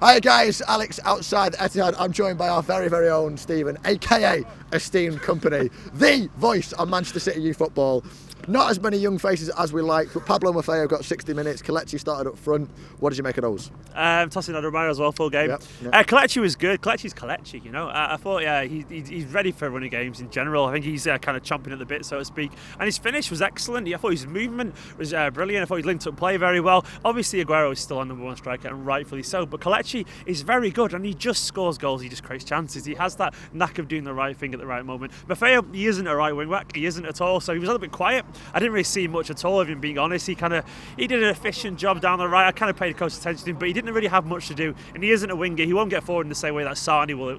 Hi guys, Alex outside the Etihad. I'm joined by our very, very own Stephen, aka Esteemed Company, the voice on Manchester City youth football. Not as many young faces as we like, but Pablo Maffeo got 60 minutes. Kelechi started up front. What did you make of those? Tossing Adebayo as well, full game. Yep. Kelechi was good. Kelechi's Kelechi, you know. I thought, he's ready for running games in general. I think he's kind of chomping at the bit, so to speak. And his finish was excellent. I thought his movement was brilliant. I thought he linked up play very well. Obviously, Aguero is still our number one striker, and rightfully so. But Kelechi is very good, and he just scores goals. He just creates chances. He has that knack of doing the right thing at the right moment. Maffeo, he isn't a right wing back. He isn't at all. So he was a little bit quiet. I didn't really see much at all of him, being honest. He did an efficient job down the right. I kind of paid close attention to him, but he didn't really have much to do. And he isn't a winger. He won't get forward in the same way that Sane will,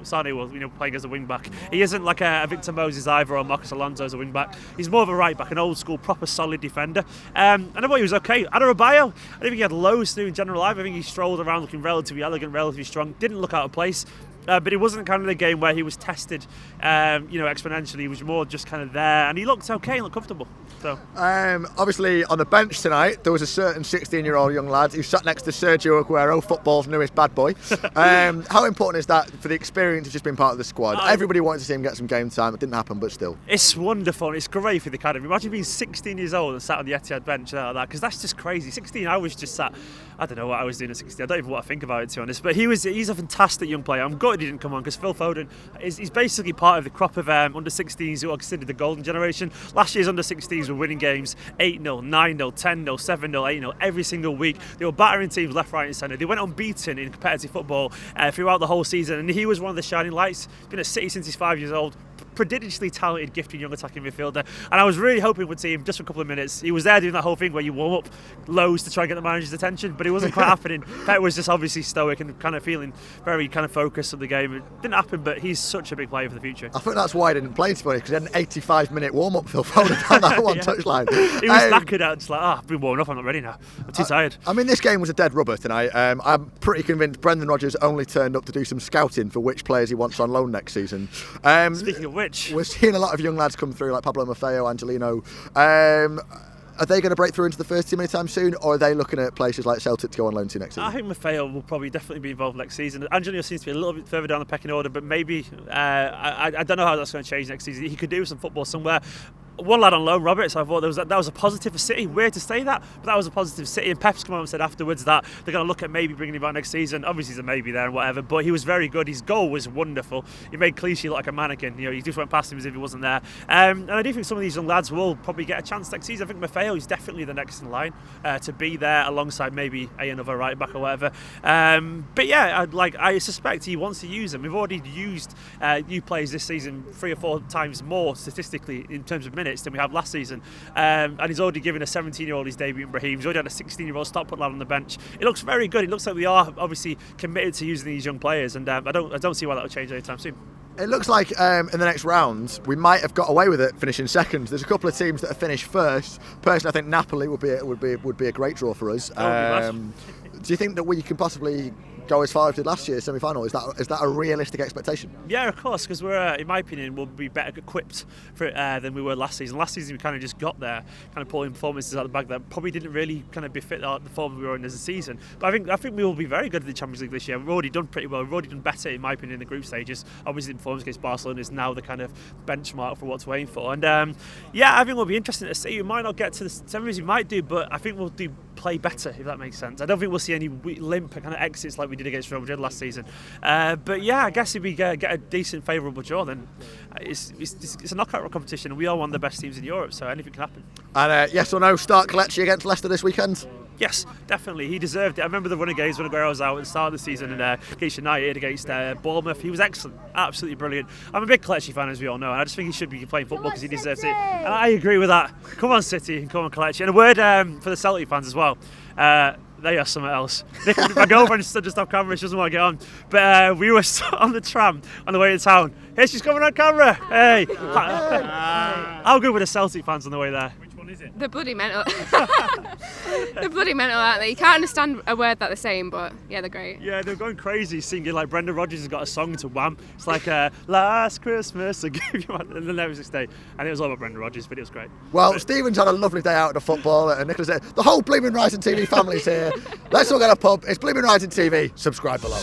playing as a wing back. He isn't like a Victor Moses either or Marcus Alonso as a wing back. He's more of a right back, an old school, proper solid defender. And I thought he was okay. Adebayo, I don't think he had loads to do in general either. I think he strolled around looking relatively elegant, relatively strong. Didn't look out of place. But it wasn't kind of the game where he was tested, exponentially. He was more just kind of there, and he looked okay, and looked comfortable. So, obviously, on the bench tonight, there was a certain 16-year-old young lad who sat next to Sergio Aguero, football's newest bad boy. How important is that for the experience of just being part of the squad? Everybody wanted to see him get some game time. It didn't happen, but still. It's wonderful. It's great for the academy. Imagine being 16 years old and sat on the Etihad bench like that, because that's just crazy. 16, I was just sat. I don't know what I was doing at 16. I don't even want to think about it, to be honest. But he's a fantastic young player. I'm gutted he didn't come on, because Phil Foden he's basically part of the crop of under-16s who are considered the golden generation. Last year's under-16s were winning games 8-0, 9-0, 10-0, 7-0, 8-0 every single week. They were battering teams left, right and centre. They went unbeaten in competitive football throughout the whole season, and he was one of the shining lights. He's been at City since he's 5 years old. Prodigiously talented, gifted young attacking midfielder, and I was really hoping we'd see him just for a couple of minutes. He was there doing that whole thing where you warm up lows to try and get the manager's attention, but it wasn't quite happening. Pep was just obviously stoic and kind of feeling very kind of focused on the game. It didn't happen, but he's such a big player for the future. I think that's why he didn't play, to be honest, because he had an 85-minute warm-up, Phil Foden, down that one touchline. He was knackered out, just like, I've been warming up, I'm not ready now. I'm too tired. I mean, this game was a dead rubber tonight. I'm pretty convinced Brendan Rodgers only turned up to do some scouting for which players he wants on loan next season. Speaking of which, we're seeing a lot of young lads come through, like Pablo Maffeo, Angelino. Are they going to break through into the first team anytime soon, or are they looking at places like Celtic to go on loan to next season? I think Maffeo will probably definitely be involved next season. Angelino seems to be a little bit further down the pecking order, but maybe I don't know how that's going to change next season. He could do some football somewhere. One lad on loan, Roberts, I thought that was a positive for City. Weird to say that, but that was a positive for City. And Pep's come on and said afterwards that they're going to look at maybe bringing him back next season. Obviously, there's a maybe there and whatever, but he was very good. His goal was wonderful. He made Clichy look like a mannequin. You just went past him as if he wasn't there. And I do think some of these young lads will probably get a chance next season. I think Maffeo is definitely the next in line to be there alongside maybe another right back or whatever. But yeah, I suspect he wants to use them. We've already used new players this season 3 or 4 times more statistically in terms of minutes than we have last season. And he's already given a 17-year-old his debut in Brahim. He's already had a 16-year-old stop put lad on the bench. It looks very good. It looks like we are obviously committed to using these young players, and I don't see why that will change anytime soon. It looks like in the next round we might have got away with it finishing second. There's a couple of teams that have finished first. Personally, I think Napoli would be a great draw for us. Do you think that we can possibly go as far as we did last year's semi-final? Is that a realistic expectation? Yeah, of course, because we're, in my opinion, we'll be better equipped for it than we were last season. Last season we kind of just got there, kind of pulling performances out of the bag that probably didn't really kind of befit the form we were in as a season. But I think we will be very good at the Champions League this year. We've already done pretty well. We've already done better, in my opinion, in the group stages. Obviously, the performance against Barcelona is now the kind of benchmark for what to aim for. And I think we'll be interesting to see. We might not get to the semis, we might do, but I think we'll play better, if that makes sense. I don't think we'll see any limp kind of exits like we did against Real Madrid last season. But yeah, I guess if we get a decent, favourable draw, then it's a knockout competition, and we are one of the best teams in Europe, so anything can happen. And yes or no, start Kelechi against Leicester this weekend? Yes, definitely. He deserved it. I remember the running games when Aguero was out at the start of the season and against United, against Bournemouth. He was excellent, absolutely brilliant. I'm a big Kelechi fan, as we all know, and I just think he should be playing football because he deserves it. And I agree with that. Come on, City, and come on, Kelechi. And a word for the Celtic fans as well. They are something else. My girlfriend stood just off camera. She doesn't want to get on. But we were on the tram on the way to town. Hey, she's coming on camera. Hey. How good were the Celtic fans on the way there? one, is it? They're bloody mental. They're bloody mental, aren't they? You can't understand a word that they're saying, but yeah, they're great. Yeah, they're going crazy singing, like Brendan Rodgers has got a song to Wham. It's like Last Christmas I gave you one, and the next day. And it was all about Brendan Rodgers, but it was great. Well, Stephen's had a lovely day out of the football, and Nicholas said, the whole BlueMoonRisingTV family's here. Let's all get a pub. It's BlueMoonRisingTV. Subscribe below.